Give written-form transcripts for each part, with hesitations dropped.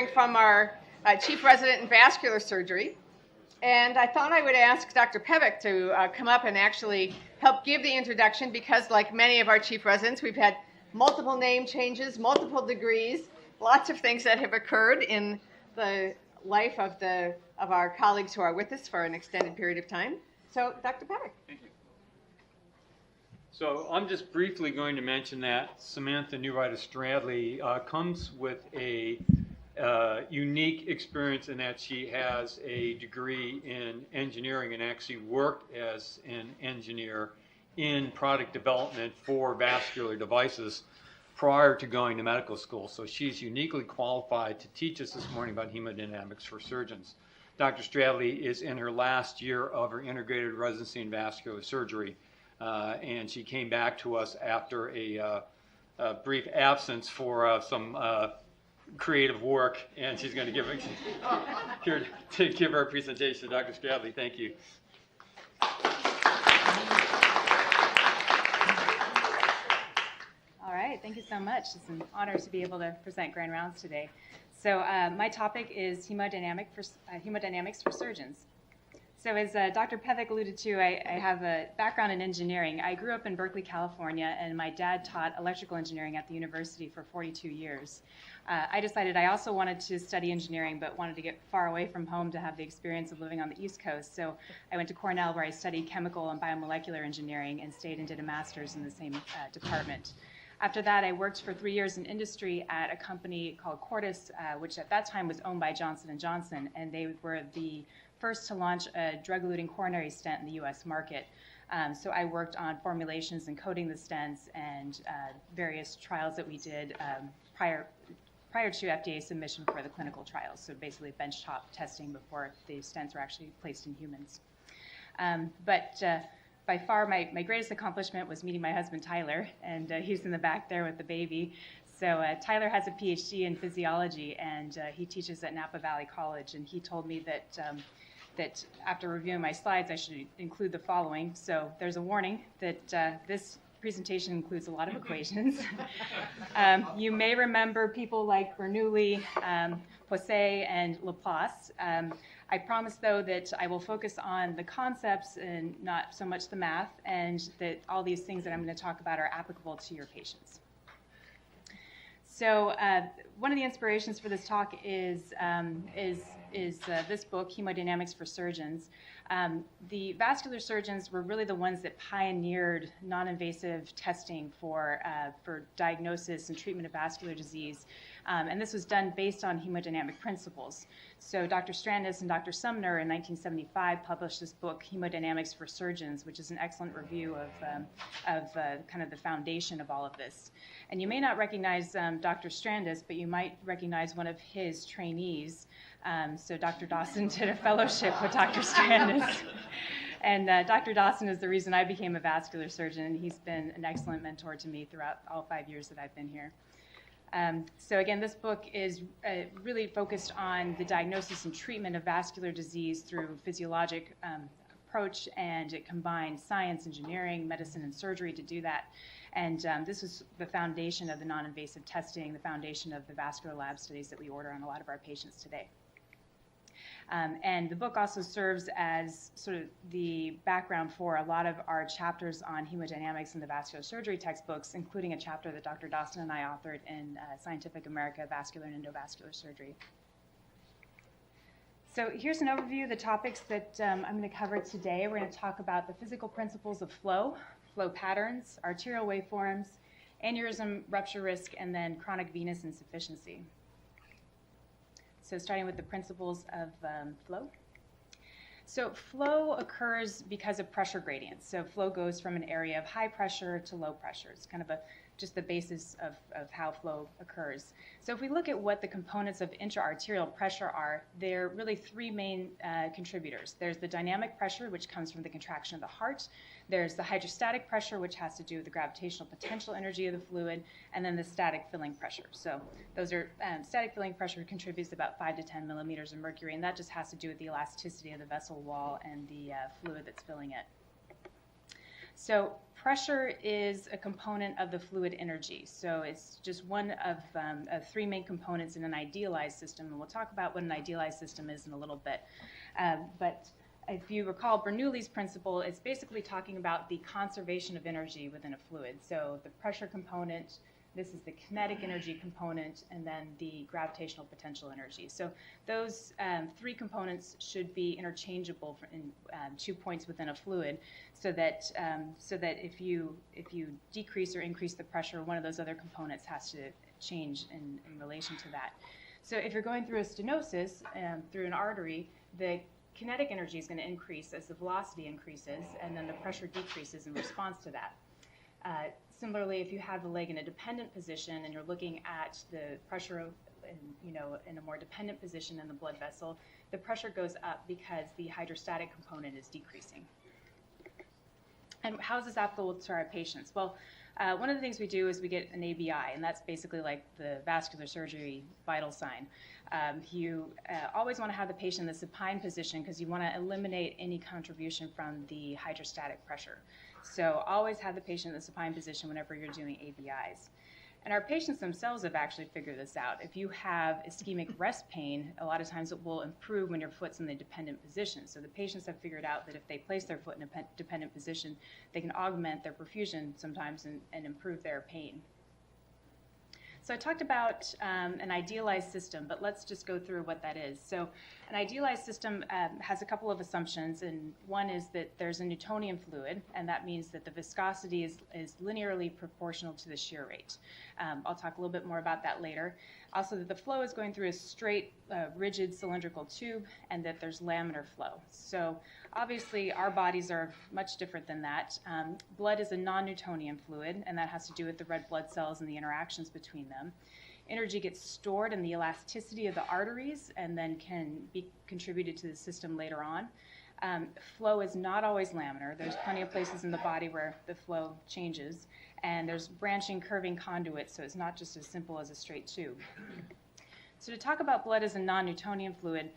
hearing from our chief resident in vascular surgery. And I thought I would ask Dr. Pevic to come up and actually help give the introduction because, like many of our chief residents, we've had multiple name changes, multiple degrees, lots of things that have occurred in the life of our colleagues who are with us for an extended period of time. So, Dr. Pevic. Thank you. So I'm just briefly going to mention that Samantha Newright of Stradleigh comes with a unique experience in that she has a degree in engineering and actually worked as an engineer in product development for vascular devices prior to going to medical school. So she's uniquely qualified to teach us this morning about hemodynamics for surgeons. Dr. Stradleigh is in her last year of her integrated residency in vascular surgery, and she came back to us after a brief absence for some creative work, and she's going to give here to give her presentation. Dr. Stradleigh, thank you. All right, thank you so much. It's an honor to be able to present Grand Rounds today. So my topic is hemodynamics for surgeons. So as Dr. Pevic alluded to, I have a background in engineering. I grew up in Berkeley, California, and my dad taught electrical engineering at the university for 42 years. I decided I also wanted to study engineering, but wanted to get far away from home to have the experience of living on the East Coast. So I went to Cornell, where I studied chemical and biomolecular engineering and stayed and did a master's in the same department. After that, I worked for 3 years in industry at a company called Cordis, which at that time was owned by Johnson & Johnson, and they were the first to launch a drug-eluting coronary stent in the U.S. market. So I worked on formulations and coating the stents and various trials that we did prior to FDA submission for the clinical trials. So basically benchtop testing before the stents were actually placed in humans. By far, my greatest accomplishment was meeting my husband, Tyler, and he's in the back there with the baby. So Tyler has a PhD in physiology, and he teaches at Napa Valley College, and he told me that that after reviewing my slides, I should include the following. So there's a warning that this presentation includes a lot of equations. You may remember people like Bernoulli, Poisson, and Laplace. I promise, though, that I will focus on the concepts and not so much the math, and that all these things that I'm going to talk about are applicable to your patients. So one of the inspirations for this talk is this book, Hemodynamics for Surgeons. The vascular surgeons were really the ones that pioneered non-invasive testing for diagnosis and treatment of vascular disease. And this was done based on hemodynamic principles. So Dr. Strandis and Dr. Sumner in 1975 published this book, Hemodynamics for Surgeons, which is an excellent review of kind of the foundation of all of this. And you may not recognize Dr. Strandis, but you might recognize one of his trainees. So Dr. Dawson did a fellowship with Dr. Strandis. And Dr. Dawson is the reason I became a vascular surgeon, and he's been an excellent mentor to me throughout all 5 years that I've been here. So again, this book is really focused on the diagnosis and treatment of vascular disease through physiologic approach, and it combines science, engineering, medicine, and surgery to do that. And this is the foundation of the non-invasive testing, the foundation of the vascular lab studies that we order on a lot of our patients today. And the book also serves as sort of the background for a lot of our chapters on hemodynamics in the vascular surgery textbooks, including a chapter that Dr. Dawson and I authored in Scientific America, Vascular and Endovascular Surgery. So here's an overview of the topics that I'm going to cover today. We're going to talk about the physical principles of flow, flow patterns, arterial waveforms, aneurysm rupture risk, and then chronic venous insufficiency. So starting with the principles of flow. So flow occurs because of pressure gradients. So flow goes from an area of high pressure to low pressure. It's kind of just the basis of how flow occurs. So if we look at what the components of intra-arterial pressure are, there are really three main contributors. There's the dynamic pressure, which comes from the contraction of the heart. There's the hydrostatic pressure, which has to do with the gravitational potential energy of the fluid, and then the static filling pressure. So those are static filling pressure contributes about 5 to 10 millimeters of mercury, and that just has to do with the elasticity of the vessel wall and the fluid that's filling it. So pressure is a component of the fluid energy. So it's just one of three main components in an idealized system, and we'll talk about what an idealized system is in a little bit. But if you recall Bernoulli's principle, it's basically talking about the conservation of energy within a fluid. So the pressure component, this is the kinetic energy component, and then the gravitational potential energy. So those three components should be interchangeable in 2 points within a fluid, so that if you decrease or increase the pressure, one of those other components has to change in relation to that. So if you're going through a stenosis through an artery, the kinetic energy is going to increase as the velocity increases, and then the pressure decreases in response to that. Similarly, if you have the leg in a dependent position and you're looking at the pressure in a more dependent position in the blood vessel, the pressure goes up because the hydrostatic component is decreasing. And how is this applicable to our patients? Well, one of the things we do is we get an ABI, and that's basically like the vascular surgery vital sign. You always want to have the patient in the supine position because you want to eliminate any contribution from the hydrostatic pressure. So always have the patient in the supine position whenever you're doing ABIs. And our patients themselves have actually figured this out. If you have ischemic rest pain, a lot of times it will improve when your foot's in the dependent position. So the patients have figured out that if they place their foot in a dependent position, they can augment their perfusion sometimes and improve their pain. So I talked about an idealized system, but let's just go through what that is. So an idealized system has a couple of assumptions, and one is that there's a Newtonian fluid, and that means that the viscosity is linearly proportional to the shear rate. I'll talk a little bit more about that later. Also, that the flow is going through a straight, rigid cylindrical tube, and that there's laminar flow. So obviously, our bodies are much different than that. Blood is a non-Newtonian fluid, and that has to do with the red blood cells and the interactions between them. Energy gets stored in the elasticity of the arteries and then can be contributed to the system later on. Flow is not always laminar. There's plenty of places in the body where the flow changes, and there's branching, curving conduits, so it's not just as simple as a straight tube. So to talk about blood as a non-Newtonian fluid,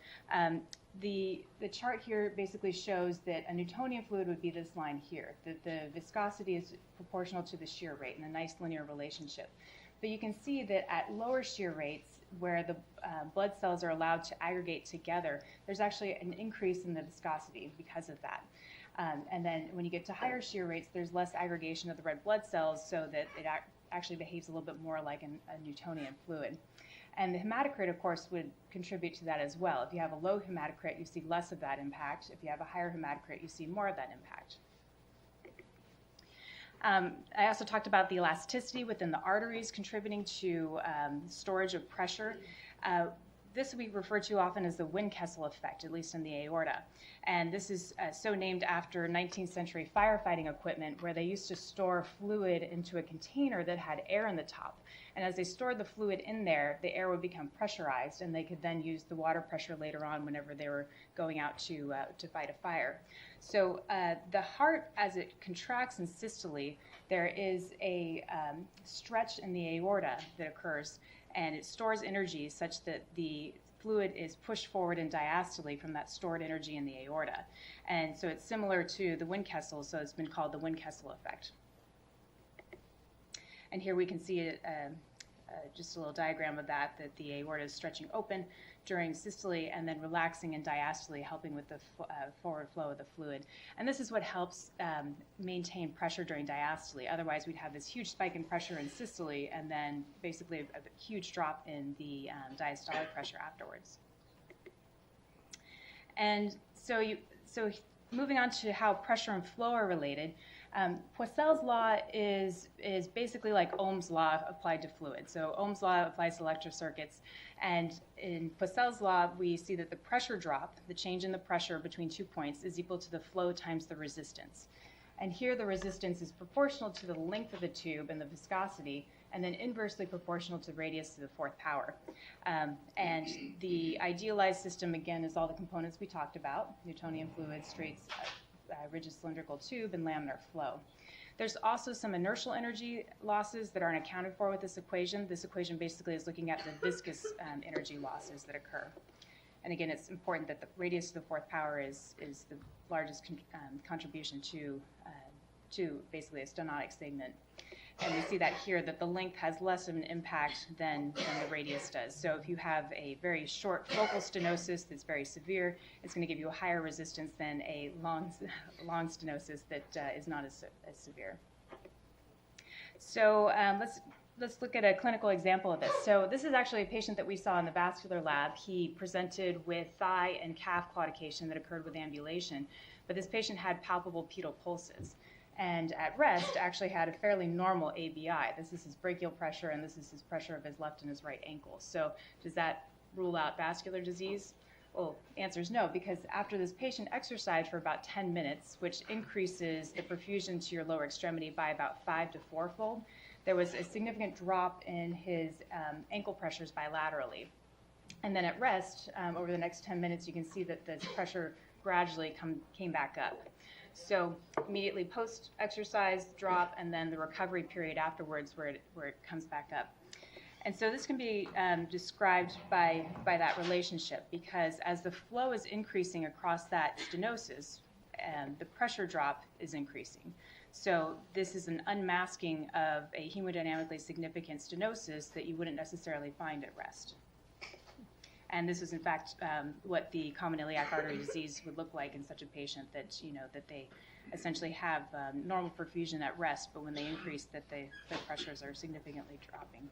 the chart here basically shows that a Newtonian fluid would be this line here, that the viscosity is proportional to the shear rate in a nice linear relationship. But you can see that at lower shear rates, where the blood cells are allowed to aggregate together, there's actually an increase in the viscosity because of that. And then when you get to higher shear rates, there's less aggregation of the red blood cells, so that it actually behaves a little bit more like a Newtonian fluid. And the hematocrit, of course, would contribute to that as well. If you have a low hematocrit, you see less of that impact. If you have a higher hematocrit, you see more of that impact. I also talked about the elasticity within the arteries contributing to storage of pressure. This we refer to often as the Windkessel Effect, at least in the aorta. And this is so named after 19th century firefighting equipment, where they used to store fluid into a container that had air in the top. And as they stored the fluid in there, the air would become pressurized, and they could then use the water pressure later on whenever they were going out to fight a fire. So the heart, as it contracts in systole, there is a stretch in the aorta that occurs, and it stores energy such that the fluid is pushed forward and diastole from that stored energy in the aorta. And so it's similar to the Windkessel, so it's been called the Windkessel Effect. And here we can see just a little diagram of that the aorta is stretching open during systole and then relaxing and diastole, helping with the forward flow of the fluid. And this is what helps maintain pressure during diastole. Otherwise, we'd have this huge spike in pressure in systole and then basically a huge drop in the diastolic pressure afterwards. And so moving on to how pressure and flow are related, Poiseuille's law is basically like Ohm's law applied to fluid. So Ohm's law applies to electric circuits, and in Poiseuille's law, we see that the pressure drop, the change in the pressure between 2 points, is equal to the flow times the resistance. And here the resistance is proportional to the length of the tube and the viscosity, and then inversely proportional to the radius to the fourth power. And the idealized system, again, is all the components we talked about: Newtonian fluid, straight, rigid cylindrical tube, and laminar flow. There's also some inertial energy losses that aren't accounted for with this equation. This equation basically is looking at the viscous energy losses that occur. And again, it's important that the radius to the fourth power is the largest contribution to to basically a stenotic segment. And we see that here, that the length has less of an impact than the radius does. So if you have a very short focal stenosis that's very severe, it's going to give you a higher resistance than a long stenosis that is not as severe. So let's look at a clinical example of this. So this is actually a patient that we saw in the vascular lab. He presented with thigh and calf claudication that occurred with ambulation, but this patient had palpable pedal pulses. And at rest, actually had a fairly normal ABI. This is his brachial pressure, and this is his pressure of his left and his right ankle. So does that rule out vascular disease? Well, the answer is no, because after this patient exercised for about 10 minutes, which increases the perfusion to your lower extremity by about 5 to 4-fold, there was a significant drop in his ankle pressures bilaterally. And then at rest, over the next 10 minutes, you can see that the pressure gradually came back up. So immediately post-exercise drop, and then the recovery period afterwards where it comes back up. And so this can be described by that relationship, because as the flow is increasing across that stenosis, the pressure drop is increasing. So this is an unmasking of a hemodynamically significant stenosis that you wouldn't necessarily find at rest. And this is, in fact, what the common iliac artery disease would look like in such a patient, that that they essentially have normal perfusion at rest, but when they increase, that the pressures are significantly dropping.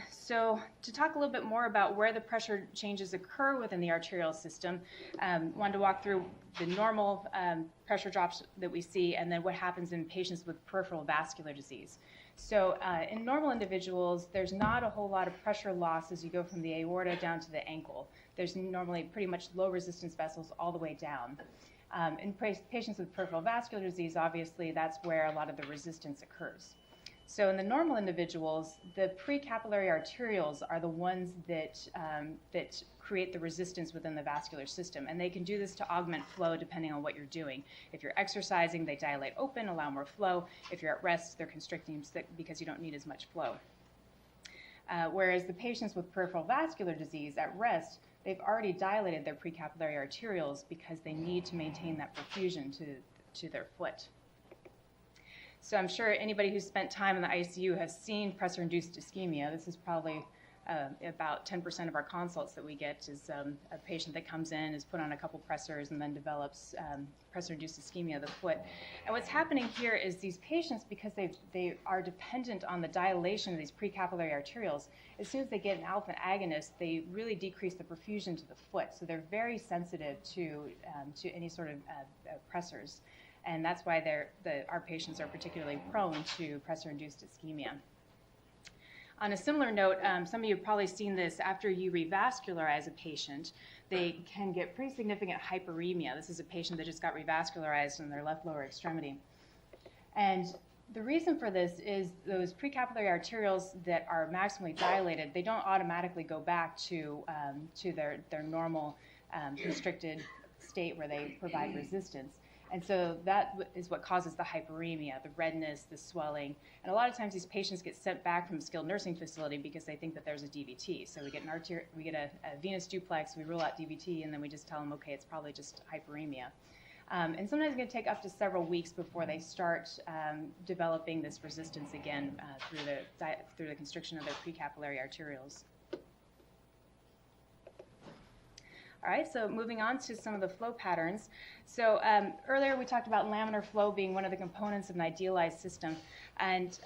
So to talk a little bit more about where the pressure changes occur within the arterial system, wanted to walk through the normal pressure drops that we see, and then what happens in patients with peripheral vascular disease. So in normal individuals, there's not a whole lot of pressure loss as you go from the aorta down to the ankle. There's normally pretty much low resistance vessels all the way down. In patients with peripheral vascular disease, obviously, that's where a lot of the resistance occurs. So in the normal individuals, the precapillary arterioles are the ones that create the resistance within the vascular system, and they can do this to augment flow depending on what you're doing. If you're exercising, they dilate open, allow more flow. If you're at rest, they're constricting because you don't need as much flow. Whereas the patients with peripheral vascular disease at rest, they've already dilated their precapillary arterioles because they need to maintain that perfusion to their foot. So I'm sure anybody who's spent time in the ICU has seen pressor-induced ischemia. This is probably about 10% of our consults that we get is a patient that comes in, is put on a couple pressors, and then develops pressor-induced ischemia of the foot. And what's happening here is these patients, because they are dependent on the dilation of these precapillary arterioles, as soon as they get an alpha agonist, they really decrease the perfusion to the foot. So they're very sensitive to any sort of pressors. And that's why our patients are particularly prone to pressor-induced ischemia. On a similar note, some of you have probably seen this after you revascularize a patient, they can get pretty significant hyperemia. This is a patient that just got revascularized in their left lower extremity. And the reason for this is those precapillary arterioles that are maximally dilated, they don't automatically go back to their normal constricted state where they provide resistance. And so that is what causes the hyperemia, the redness, the swelling. And a lot of times these patients get sent back from a skilled nursing facility because they think that there's a DVT. So we get a venous duplex, we rule out DVT, and then we just tell them, okay, it's probably just hyperemia. And sometimes it's going to take up to several weeks before they start developing this resistance again through the constriction of their precapillary arterioles. All right, so moving on to some of the flow patterns. So earlier we talked about laminar flow being one of the components of an idealized system. And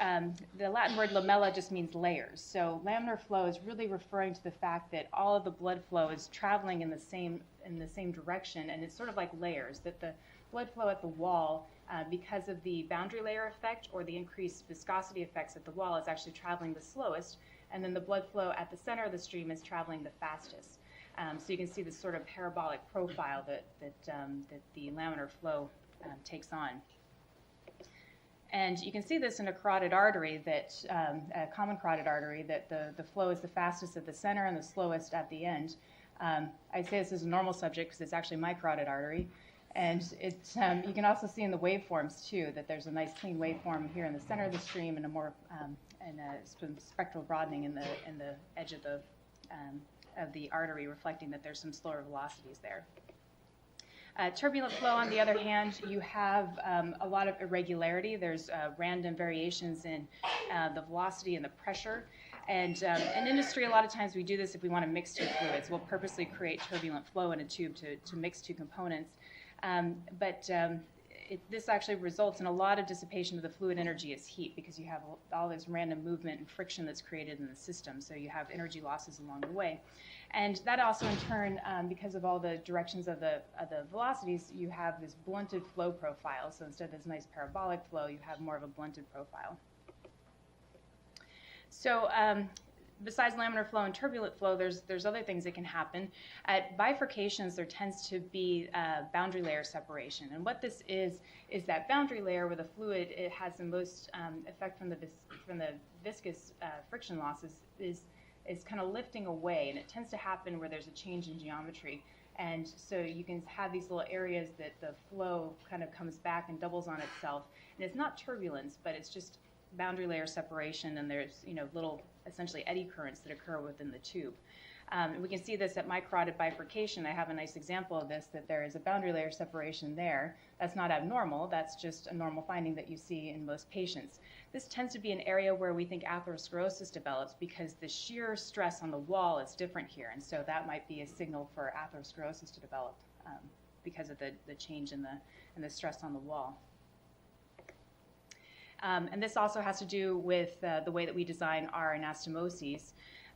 the Latin word lamella just means layers. So laminar flow is really referring to the fact that all of the blood flow is traveling in the same direction, and it's sort of like layers, that the blood flow at the wall, because of the boundary layer effect or the increased viscosity effects at the wall, is actually traveling the slowest, and then the blood flow at the center of the stream is traveling the fastest. So you can see this sort of parabolic profile that the laminar flow takes on. And you can see this in a carotid artery, a common carotid artery, that the flow is the fastest at the center and the slowest at the end. I'd say this is a normal subject because it's actually my carotid artery. And you can also see in the waveforms, too, that there's a nice clean waveform here in the center of the stream and a more some spectral broadening in the edge of the artery, reflecting that there's some slower velocities there. Turbulent flow, on the other hand, you have a lot of irregularity. There's random variations in the velocity and the pressure. And in industry, a lot of times we do this if we want to mix two fluids. We'll purposely create turbulent flow in a tube to mix two components. This actually results in a lot of dissipation of the fluid energy as heat, because you have all this random movement and friction that's created in the system. So you have energy losses along the way. And that also, in turn, because of all the directions of the velocities, you have this blunted flow profile. So instead of this nice parabolic flow, you have more of a blunted profile. So besides laminar flow and turbulent flow, there's other things that can happen. At bifurcations, there tends to be boundary layer separation. And what this is that boundary layer where the fluid, it has the most effect from the viscous friction losses is kind of lifting away. And it tends to happen where there's a change in geometry. And so you can have these little areas that the flow kind of comes back and doubles on itself. And it's not turbulence, but it's just boundary layer separation, and there's little essentially eddy currents that occur within the tube. And we can see this at my carotid bifurcation. I have a nice example of this, that there is a boundary layer separation there. That's not abnormal, that's just a normal finding that you see in most patients. This tends to be an area where we think atherosclerosis develops because the shear stress on the wall is different here, and so that might be a signal for atherosclerosis to develop because of the change in the stress on the wall. And this also has to do with the way that we design our anastomoses.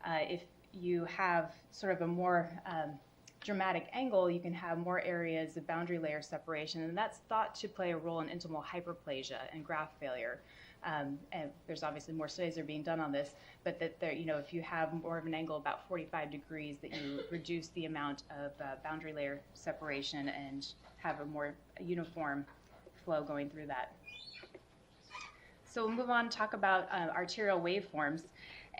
If you have sort of a more dramatic angle, you can have more areas of boundary layer separation, and that's thought to play a role in intimal hyperplasia and graft failure. And there's obviously more studies that are being done on this, but that there, if you have more of an angle about 45 degrees, that you reduce the amount of boundary layer separation and have a more uniform flow going through that. So we'll move on and talk about arterial waveforms.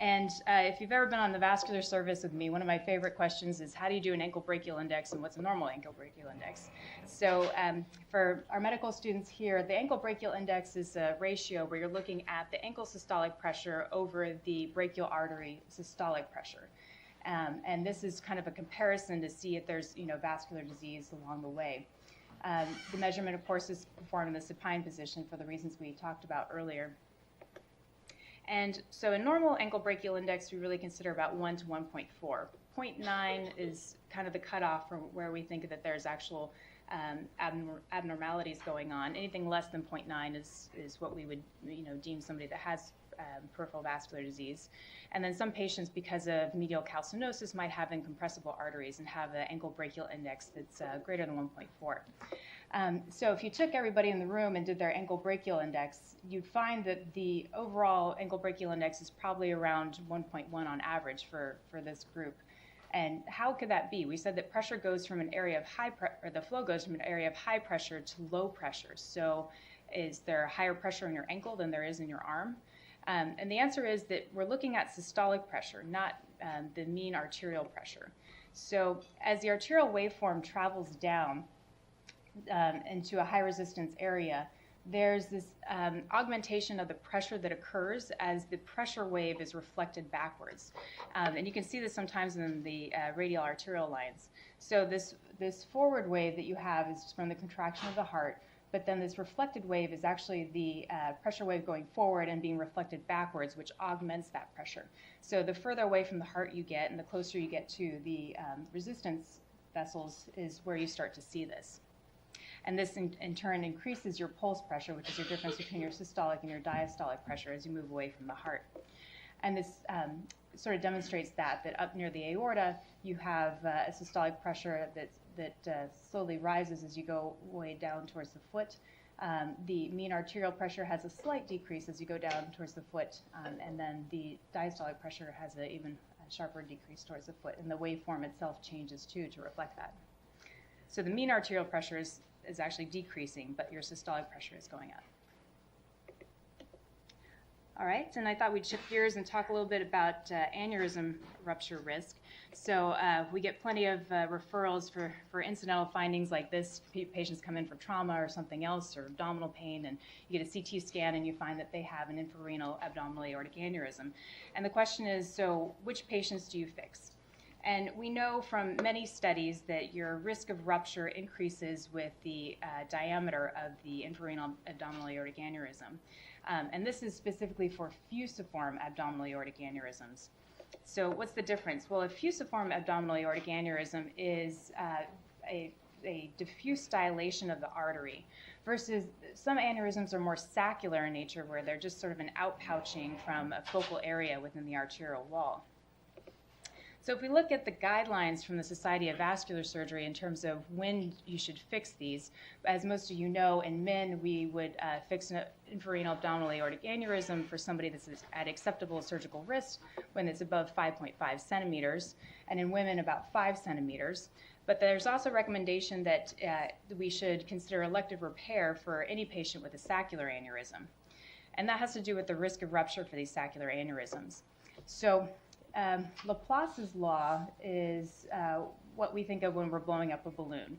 And if you've ever been on the vascular service with me, one of my favorite questions is, how do you do an ankle brachial index, and what's a normal ankle brachial index? So for our medical students here, the ankle brachial index is a ratio where you're looking at the ankle systolic pressure over the brachial artery systolic pressure. And this is kind of a comparison to see if there's vascular disease along the way. The measurement, of course, is performed in the supine position for the reasons we talked about earlier. And so in normal ankle brachial index, we really consider about 1 to 1.4. 0.9 is kind of the cutoff from where we think that there's actual abnormalities going on. Anything less than 0.9 is what we would deem somebody that has peripheral vascular disease. And then some patients, because of medial calcinosis, might have incompressible arteries and have an ankle brachial index that's greater than 1.4. So if you took everybody in the room and did their ankle brachial index, you'd find that the overall ankle brachial index is probably around 1.1 on average for this group. And how could that be? We said that pressure goes from an area of the flow goes from an area of high pressure to low pressure. So is there higher pressure in your ankle than there is in your arm? And the answer is that we're looking at systolic pressure, not the mean arterial pressure. So as the arterial waveform travels down into a high resistance area, there's this augmentation of the pressure that occurs as the pressure wave is reflected backwards. And you can see this sometimes in the radial arterial lines. So this forward wave that you have is from the contraction of the heart, but then this reflected wave is actually the pressure wave going forward and being reflected backwards, which augments that pressure. So the further away from the heart you get and the closer you get to the resistance vessels is where you start to see this. And this in turn increases your pulse pressure, which is your difference between your systolic and your diastolic pressure as you move away from the heart. And this sort of demonstrates that up near the aorta, you have a systolic pressure that slowly rises as you go way down towards the foot. The mean arterial pressure has a slight decrease as you go down towards the foot, and then the diastolic pressure has an even sharper decrease towards the foot, and the waveform itself changes too to reflect that. So the mean arterial pressure is actually decreasing, but your systolic pressure is going up. All right, and I thought we'd shift gears and talk a little bit about aneurysm rupture risk. So we get plenty of referrals for incidental findings like this. Patients come in for trauma or something else, or abdominal pain, and you get a CT scan and you find that they have an infrarenal abdominal aortic aneurysm. And the question is, so which patients do you fix? And we know from many studies that your risk of rupture increases with the diameter of the infrarenal abdominal aortic aneurysm. And this is specifically for fusiform abdominal aortic aneurysms. So what's the difference? Well, a fusiform abdominal aortic aneurysm is a diffuse dilation of the artery, versus some aneurysms are more saccular in nature, where they're just sort of an outpouching from a focal area within the arterial wall. So if we look at the guidelines from the Society of Vascular Surgery in terms of when you should fix these, as most of you know, in men we would fix an infrarenal abdominal aortic aneurysm for somebody that's at acceptable surgical risk when it's above 5.5 centimeters, and in women about 5 centimeters. But there's also a recommendation that we should consider elective repair for any patient with a saccular aneurysm. And that has to do with the risk of rupture for these saccular aneurysms. So Laplace's law is what we think of when we're blowing up a balloon,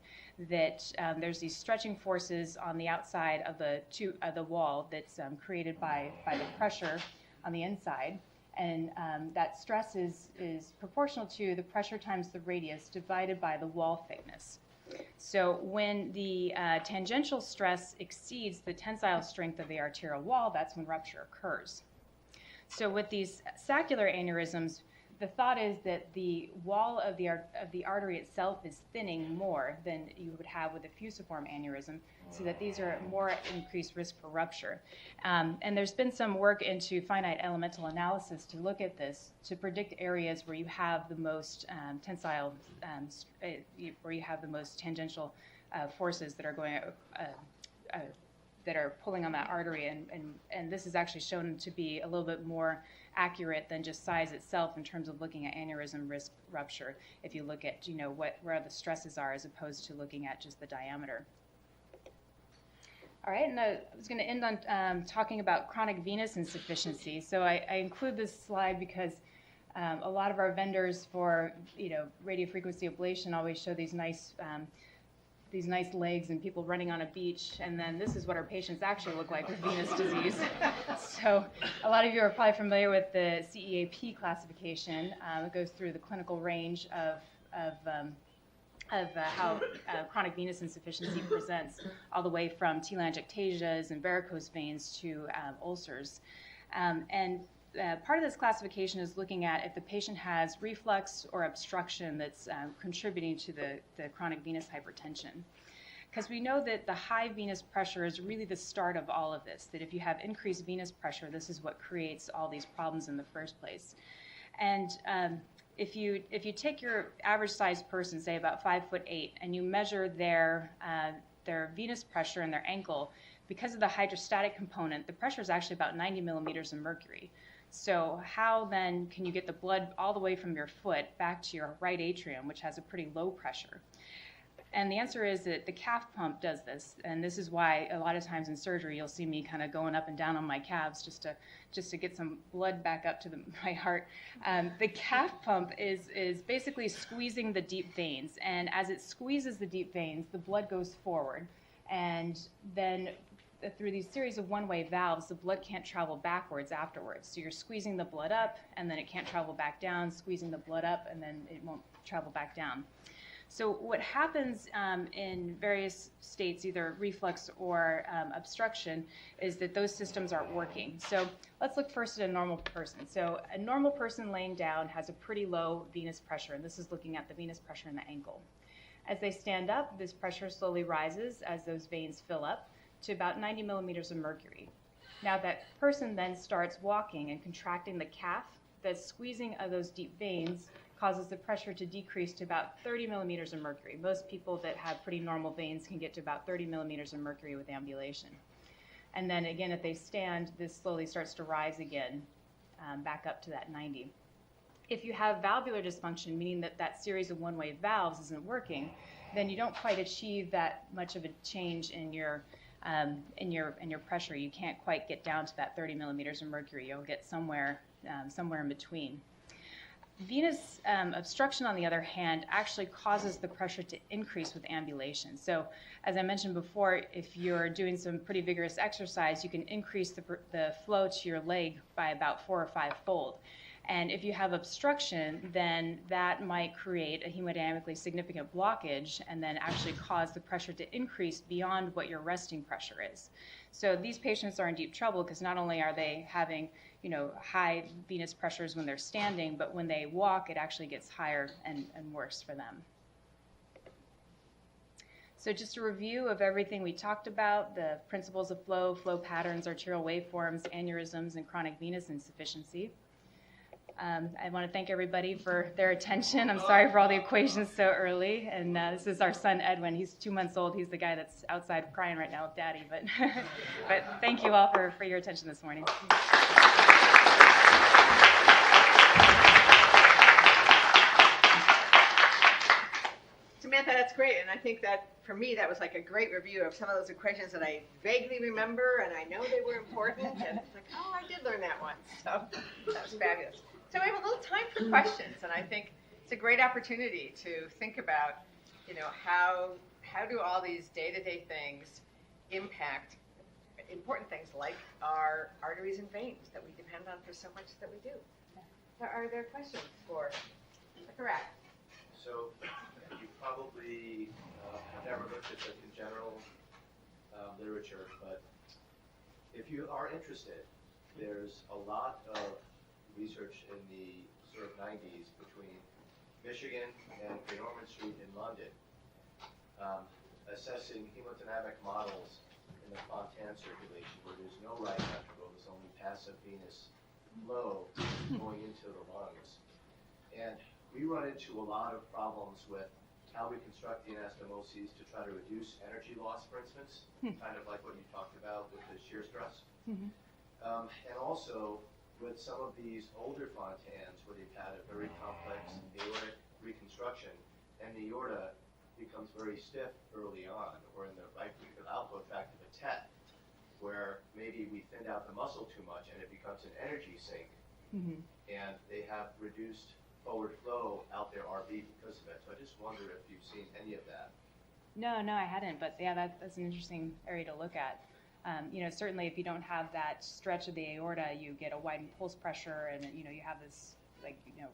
that there's these stretching forces on the outside of the wall that's created by the pressure on the inside. And that stress is proportional to the pressure times the radius divided by the wall thickness. So when the tangential stress exceeds the tensile strength of the arterial wall, that's when rupture occurs. So with these saccular aneurysms, the thought is that the wall of the artery itself is thinning more than you would have with a fusiform aneurysm, so that these are more increased risk for rupture. And there's been some work into finite elemental analysis to look at this, to predict areas where you have the most tensile, where you have the most tangential forces that are going that are pulling on that artery, and this is actually shown to be a little bit more accurate than just size itself in terms of looking at aneurysm risk rupture, if you look at where the stresses are as opposed to looking at just the diameter. All right, and I was going to end on talking about chronic venous insufficiency. So I include this slide because a lot of our vendors for radiofrequency ablation always show these nice legs and people running on a beach, and then this is what our patients actually look like with venous disease. So a lot of you are probably familiar with the CEAP classification. It goes through the clinical range of how chronic venous insufficiency presents, all the way from telangiectasias and varicose veins to ulcers. Part of this classification is looking at if the patient has reflux or obstruction that's contributing to the chronic venous hypertension. Because we know that the high venous pressure is really the start of all of this, that if you have increased venous pressure, this is what creates all these problems in the first place. And if you take your average sized person, say about 5'8", and you measure their venous pressure in their ankle, because of the hydrostatic component, the pressure is actually about 90 millimeters of mercury. So how then can you get the blood all the way from your foot back to your right atrium, which has a pretty low pressure? And the answer is that the calf pump does this, and this is why a lot of times in surgery you'll see me kind of going up and down on my calves just to get some blood back up to my heart. The calf pump is basically squeezing the deep veins, and as it squeezes the deep veins, the blood goes forward, and then through these series of one-way valves, the blood can't travel backwards afterwards. So you're squeezing the blood up, and then it can't travel back down, squeezing the blood up, and then it won't travel back down. So what happens in various states, either reflux or obstruction, is that those systems aren't working. So let's look first at a normal person. So a normal person laying down has a pretty low venous pressure, and this is looking at the venous pressure in the ankle. As they stand up, this pressure slowly rises as those veins fill up to about 90 millimeters of mercury. Now that person then starts walking and contracting the calf. The squeezing of those deep veins causes the pressure to decrease to about 30 millimeters of mercury. Most people that have pretty normal veins can get to about 30 millimeters of mercury with ambulation. And then again, if they stand, this slowly starts to rise again, back up to that 90. If you have valvular dysfunction, meaning that that series of one-way valves isn't working, then you don't quite achieve that much of a change in your pressure. You can't quite get down to that 30 millimeters of mercury. You'll get somewhere in between. Venous obstruction, on the other hand, actually causes the pressure to increase with ambulation. So, as I mentioned before, if you're doing some pretty vigorous exercise, you can increase the flow to your leg by about 4 or 5 fold. And if you have obstruction, then that might create a hemodynamically significant blockage and then actually cause the pressure to increase beyond what your resting pressure is. So these patients are in deep trouble because not only are they having, high venous pressures when they're standing, but when they walk, it actually gets higher and worse for them. So just a review of everything we talked about, the principles of flow, flow patterns, arterial waveforms, aneurysms, and chronic venous insufficiency. I want to thank everybody for their attention. I'm sorry for all the equations so early. And this is our son, Edwin. He's 2 months old. He's the guy that's outside crying right now with Daddy. But, but thank you all for your attention this morning. Samantha, that's great. And I think that, for me, that was like a great review of some of those equations that I vaguely remember, and I know they were important. And it's like, oh, I did learn that once. So that was fabulous. So we have a little time for questions, and I think it's a great opportunity to think about, how do all these day-to-day things impact important things like our arteries and veins that we depend on for so much that we do. Are there questions for Dr. Rack? So you probably have never looked at the congenital literature, but if you are interested, there's a lot of research in the sort of 90s between Michigan and Great Ormond Street in London, assessing hemodynamic models in the Fontan circulation where there's no right ventricle, there's only passive venous flow going into the lungs. And we run into a lot of problems with how we construct the anastomoses to try to reduce energy loss, for instance, kind of like what you talked about with the shear stress. And also with some of these older Fontans where they've had a very complex aortic reconstruction and the aorta becomes very stiff early on, or in the right outflow tract of a TET, where maybe we thinned out the muscle too much and it becomes an energy sink, and they have reduced forward flow out their RV because of it. So I just wonder if you've seen any of that. No, I hadn't, but yeah, that's an interesting area to look at. Certainly if you don't have that stretch of the aorta, you get a widened pulse pressure, and you have this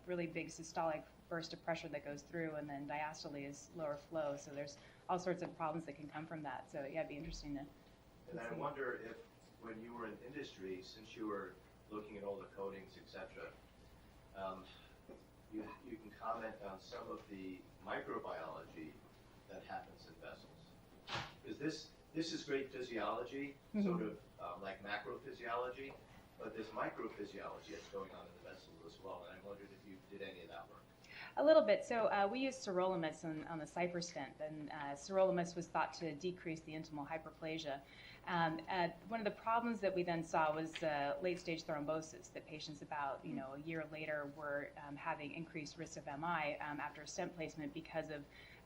really big systolic burst of pressure that goes through, and then diastole is lower flow. So there's all sorts of problems that can come from that. So yeah, it'd be interesting to And I wonder if, when you were in industry, since you were looking at all the coatings, etc., you can comment on some of the microbiology that happens in vessels. Because this is great physiology, sort of like macrophysiology, but there's microphysiology that's going on in the vessels as well. And I wondered if you did any of that work. A little bit. So we used sirolimus on the Cypher stent, and sirolimus was thought to decrease the intimal hyperplasia. One of the problems that we then saw was late-stage thrombosis, that patients about a year later were having increased risk of MI after a stent placement because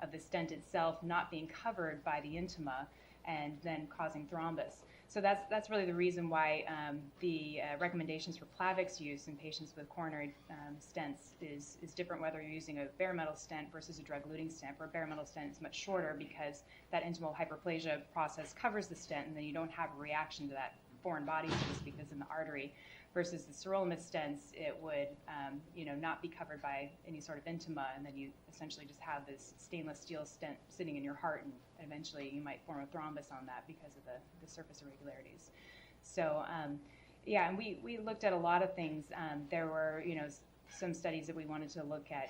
of the stent itself not being covered by the intima and then causing thrombus. So that's really the reason why the recommendations for Plavix use in patients with coronary stents is different, whether you're using a bare metal stent versus a drug-eluting stent. Where a bare metal stent is much shorter because that intimal hyperplasia process covers the stent, and then you don't have a reaction to that foreign body, so to speak, that's in the artery. Versus the sirolimus stents, it would not be covered by any sort of intima, and then you essentially just have this stainless steel stent sitting in your heart, and eventually you might form a thrombus on that because of the surface irregularities. So and we looked at a lot of things. There were some studies that we wanted to look at,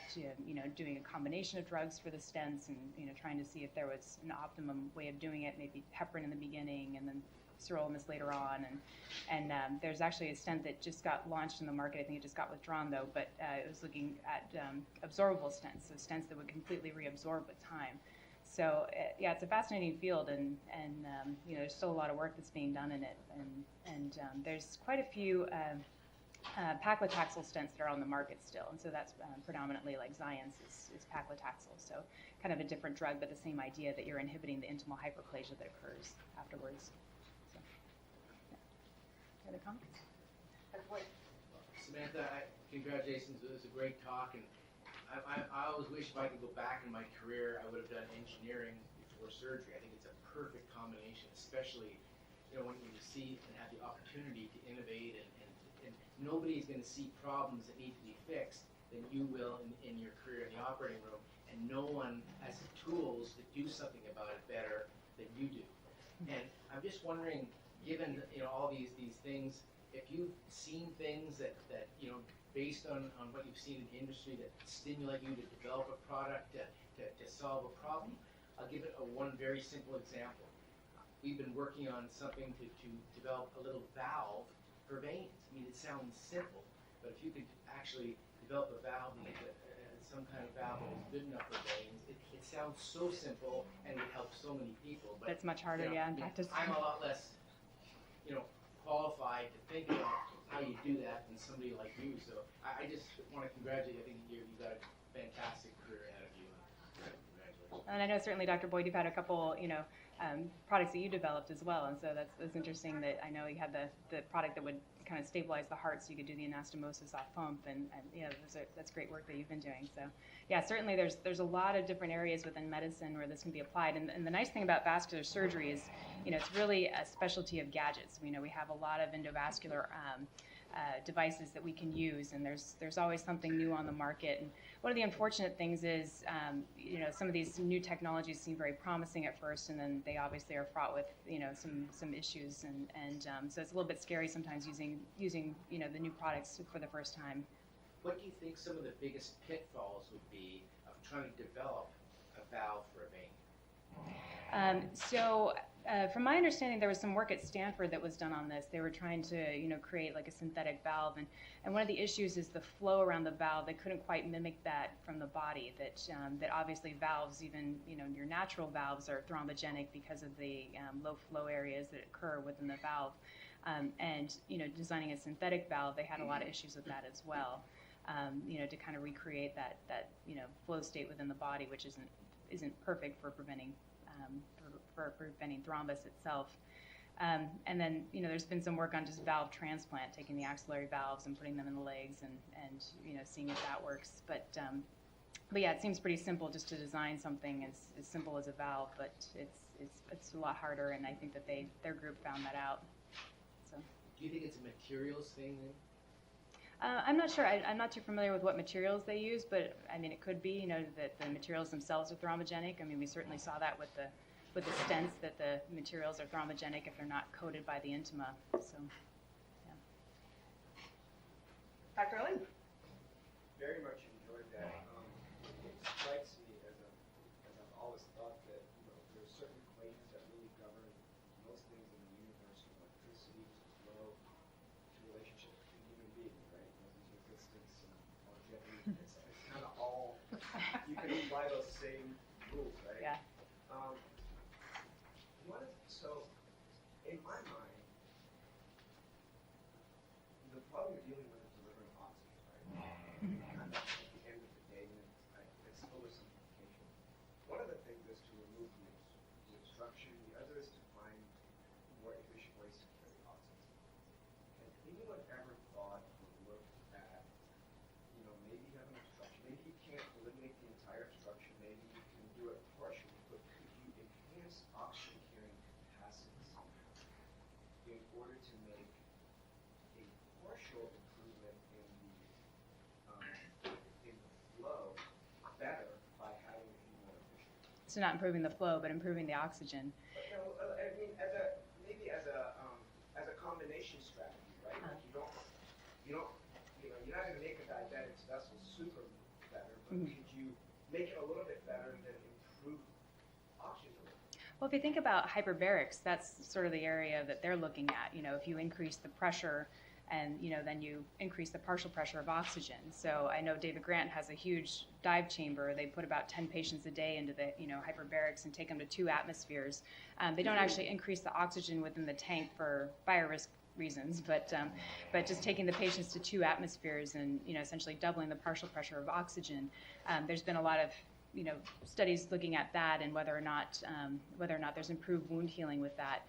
doing a combination of drugs for the stents, and trying to see if there was an optimum way of doing it, maybe heparin in the beginning and then sirolimus later on, and there's actually a stent that just got launched in the market. I think it just got withdrawn though, but it was looking at absorbable stents, so stents that would completely reabsorb with time. So it's a fascinating field, and there's still a lot of work that's being done in it, and there's quite a few paclitaxel stents that are on the market still, and so that's predominantly like Xience is paclitaxel, so kind of a different drug, but the same idea that you're inhibiting the intimal hyperplasia that occurs afterwards. Other comments? Samantha, congratulations. It was a great talk, and I always wish if I could go back in my career, I would have done engineering before surgery. I think it's a perfect combination, especially when you see and have the opportunity to innovate and nobody's going to see problems that need to be fixed than you will in your career in the operating room, and no one has the tools to do something about it better than you do. And I'm just wondering, given all these things, if you've seen things that based on what you've seen in the industry that stimulate you to develop a product to solve a problem. I'll give it one very simple example. We've been working on something to develop a little valve for veins. I mean, it sounds simple, but if you could actually develop a valve, some kind of valve that was good enough for veins, it sounds so simple and would help so many people. But That's much harder, in practice. I'm a lot less, qualified to think about how you do that than somebody like you. So I just want to congratulate you. I think you've got a fantastic career ahead of you. Congratulations. And I know certainly, Dr. Boyd, you've had a couple, products that you developed as well, and so that's interesting that I know you had the product that would kind of stabilize the heart so you could do the anastomosis off pump, and that's great work that you've been doing. So yeah, certainly there's a lot of different areas within medicine where this can be applied, and the nice thing about vascular surgery is, it's really a specialty of gadgets. We have a lot of endovascular devices that we can use, and there's always something new on the market. And one of the unfortunate things is, some of these new technologies seem very promising at first, and then they obviously are fraught with, some issues, and so it's a little bit scary sometimes using the new products for the first time. What do you think some of the biggest pitfalls would be of trying to develop a valve for a vein? From my understanding, there was some work at Stanford that was done on this. They were trying to, create like a synthetic valve, and one of the issues is the flow around the valve. They couldn't quite mimic that from the body. That obviously valves, even your natural valves, are thrombogenic because of the low flow areas that occur within the valve. And designing a synthetic valve, they had a lot of issues with that as well. To kind of recreate that flow state within the body, which isn't perfect for preventing thrombus itself. And then, there's been some work on just valve transplant, taking the axillary valves and putting them in the legs and seeing if that works. But yeah, it seems pretty simple just to design something as simple as a valve, but it's a lot harder, and I think that their group found that out. So. Do you think it's a materials thing then? I'm not sure. I'm not too familiar with what materials they use, but I mean, it could be, that the materials themselves are thrombogenic. I mean, we certainly saw that with the stents, that the materials are thrombogenic if they're not coated by the intima. So, yeah. Dr. Lynn? Very much enjoyed that. It strikes me as I've always thought that there are certain equations that really govern most things in the universe, from electricity to flow to relationship between human beings, right? Resistance and longevity. It's kind of all, you can apply those same rules, right? Yeah. So, in my mind, the problem you're dealing with is delivering oxygen, right? Kind of at the end of the day, it's oversimplification. One of the things is to remove the obstruction. The other is to find more efficient ways to carry oxygen. Has anyone ever thought or looked at, maybe you have an obstruction. Maybe you can't eliminate the entire obstruction. Maybe you can do it partially, but could you enhance oxygen carrying capacities in order to make a partial improvement in the flow better by having it be more efficient? So not improving the flow, but improving the oxygen. But no, I mean, as a combination strategy, right? Like you're not going to make a diabetic's vessel super better, but could you make it a little bit better than improve oxygen? Well, if you think about hyperbarics, that's sort of the area that they're looking at. If you increase the pressure and, then you increase the partial pressure of oxygen. So I know David Grant has a huge dive chamber. They put about 10 patients a day into the, hyperbarics and take them to 2 atmospheres. They don't actually increase the oxygen within the tank for fire risk reasons, but just taking the patients to 2 atmospheres and, essentially doubling the partial pressure of oxygen. There's been a lot of studies looking at that and whether or not there's improved wound healing with that.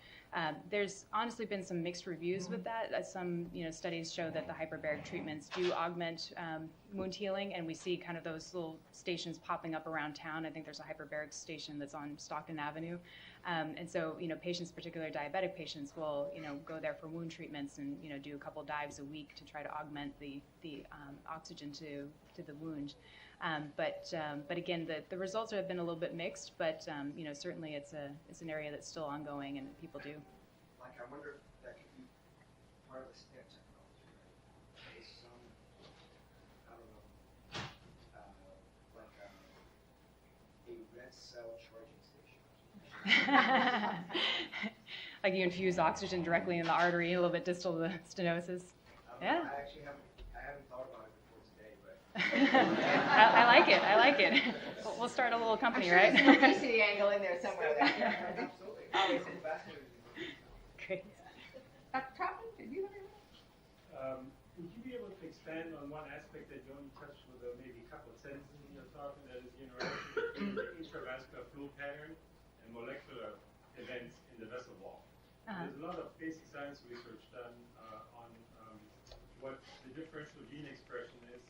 There's honestly been some mixed reviews with that. Some studies show that the hyperbaric treatments do augment wound healing, and we see kind of those little stations popping up around town. I think there's a hyperbaric station that's on Stockton Avenue. And so, patients, particularly diabetic patients, will, go there for wound treatments and, do a couple dives a week to try to augment the oxygen to the wound. But again, the results have been a little bit mixed, but, certainly it's an area that's still ongoing and people do. Like, I wonder if that could be part of the stent technology, right? There's some, I don't know, like a red cell charging station. Like you infuse oxygen directly in the artery, a little bit distal to the stenosis. Yeah. I actually haven't thought about it before today, but I like it. I like it. We'll start a little company, I'm sure right? there's an obesity angle in there somewhere. absolutely. Always. Great. Dr. Troutman, did you have anything? Would you be able to expand on one aspect that you only touched with maybe a couple of sentences in your talk, and that is the interaction between the intravascular flow pattern and molecular events in the vessel wall? There's a lot of basic science research done on what the differential gene expression is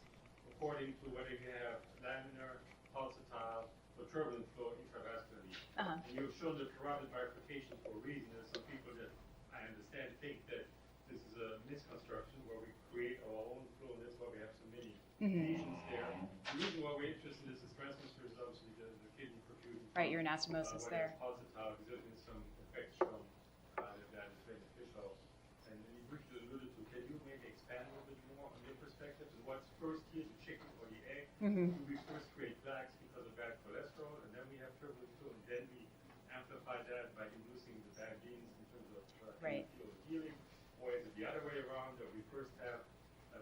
according to whether you have laminar, pulsatile, or turbulent flow intravascularly. And you've shown the carotid bifurcation for a reason. There's some people that I understand think that this is a misconstruction where we create our own flow, and that's why we have so many lesions there. The reason why we're interested in this is transmitter is obviously the kidney perfusion. Right, your anastomosis there. Pulsatile, because there's been some effects shown that is beneficial. And you briefly alluded to, can you maybe expand a little bit more on your perspective? What's first here, the chicken or the egg? Do we first create plaques because of bad cholesterol, and then we have turbulent flow, and then we amplify that by inducing the bad genes in terms of endothelial healing? Or is it the other way around, that we first have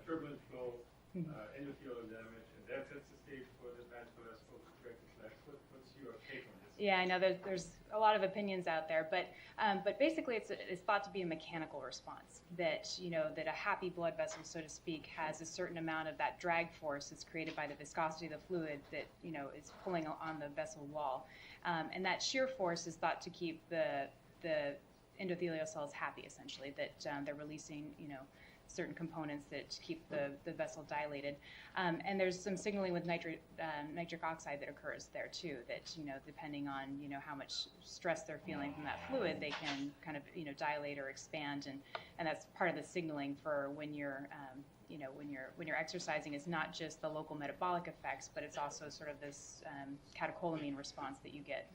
turbulent flow, endothelial damage, and that sets the stage for the bad cholesterol to correct the plaques? What's your take on this? Yeah, I know there's a lot of opinions out there, but basically it's thought to be a mechanical response, that that a happy blood vessel, so to speak, has a certain amount of that drag force that's created by the viscosity of the fluid that is pulling on the vessel wall, and that shear force is thought to keep the endothelial cells happy, essentially, that they're releasing certain components that keep the vessel dilated. And there's some signaling with nitric oxide that occurs there too, that depending on how much stress they're feeling from that fluid, they can kind of dilate or expand, and that's part of the signaling for when you're when you're exercising. Is not just the local metabolic effects, but it's also sort of this catecholamine response that you get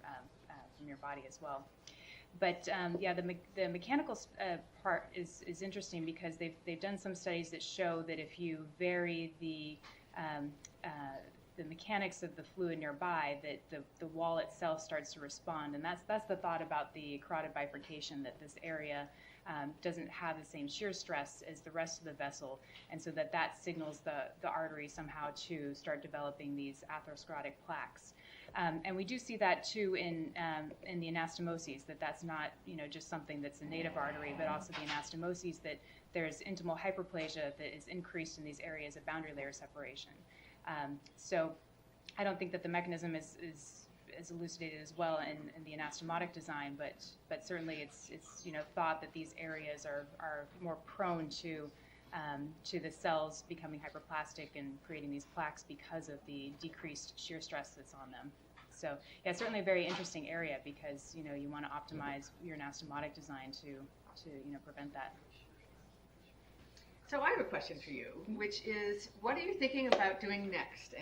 from your body as well. But the mechanical part is interesting, because they've done some studies that show that if you vary the mechanics of the fluid nearby, that the wall itself starts to respond, and that's the thought about the carotid bifurcation, that this area doesn't have the same shear stress as the rest of the vessel, and so that signals the artery somehow to start developing these atherosclerotic plaques. And we do see that too in the anastomoses, that's not just something that's a native artery, but also the anastomoses, that there's intimal hyperplasia that is increased in these areas of boundary layer separation. So I don't think that the mechanism is elucidated as well in the anastomotic design, but certainly it's thought that these areas are more prone to the cells becoming hyperplastic and creating these plaques because of the decreased shear stress that's on them. So yeah, certainly a very interesting area, because you want to optimize your anastomotic design to prevent that. So I have a question for you, which is, what are you thinking about doing next,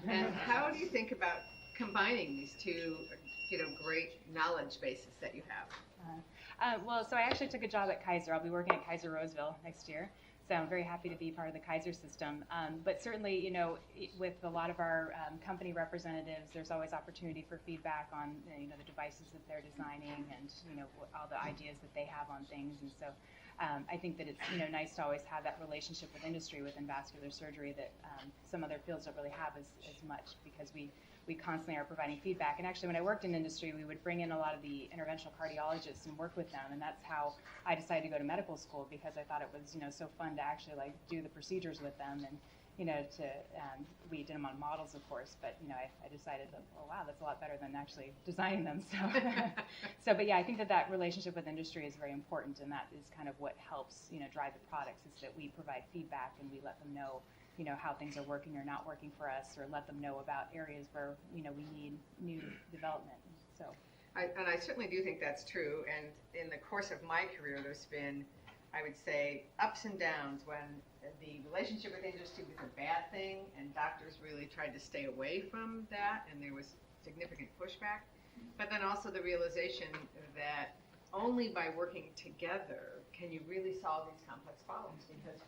and how do you think about combining these two, great knowledge bases that you have? Well, so I actually took a job at Kaiser. I'll be working at Kaiser Roseville next year. So I'm very happy to be part of the Kaiser system. But certainly, with a lot of our company representatives, there's always opportunity for feedback on the devices that they're designing, and all the ideas that they have on things. And so I think that it's nice to always have that relationship with industry within vascular surgery that some other fields don't really have as much, because we constantly are providing feedback. And actually, when I worked in industry, we would bring in a lot of the interventional cardiologists and work with them, and that's how I decided to go to medical school, because I thought it was so fun to actually do the procedures with them, and we did them on models, of course, but I decided that, oh wow, that's a lot better than actually designing them. So but yeah, I think that relationship with industry is very important, and that is kind of what helps drive the products, is that we provide feedback and we let them know how things are working or not working for us, or let them know about areas where we need new development. So And I certainly do think that's true. And in the course of my career, there's been, I would say, ups and downs when the relationship with industry was a bad thing, and doctors really tried to stay away from that, and there was significant pushback. But then also the realization that only by working together can you really solve these complex problems, because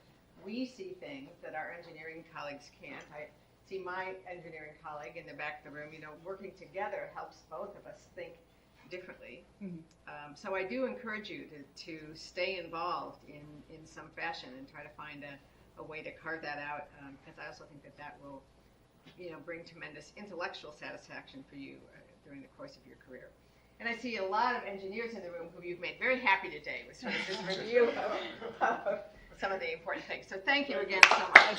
we see things that our engineering colleagues can't. I see my engineering colleague in the back of the room, working together helps both of us think differently. So I do encourage you to stay involved in some fashion and try to find a way to carve that out, because I also think that will bring tremendous intellectual satisfaction for you during the course of your career. And I see a lot of engineers in the room who you've made very happy today with sort of this review of some of the important things. So thank you again so much.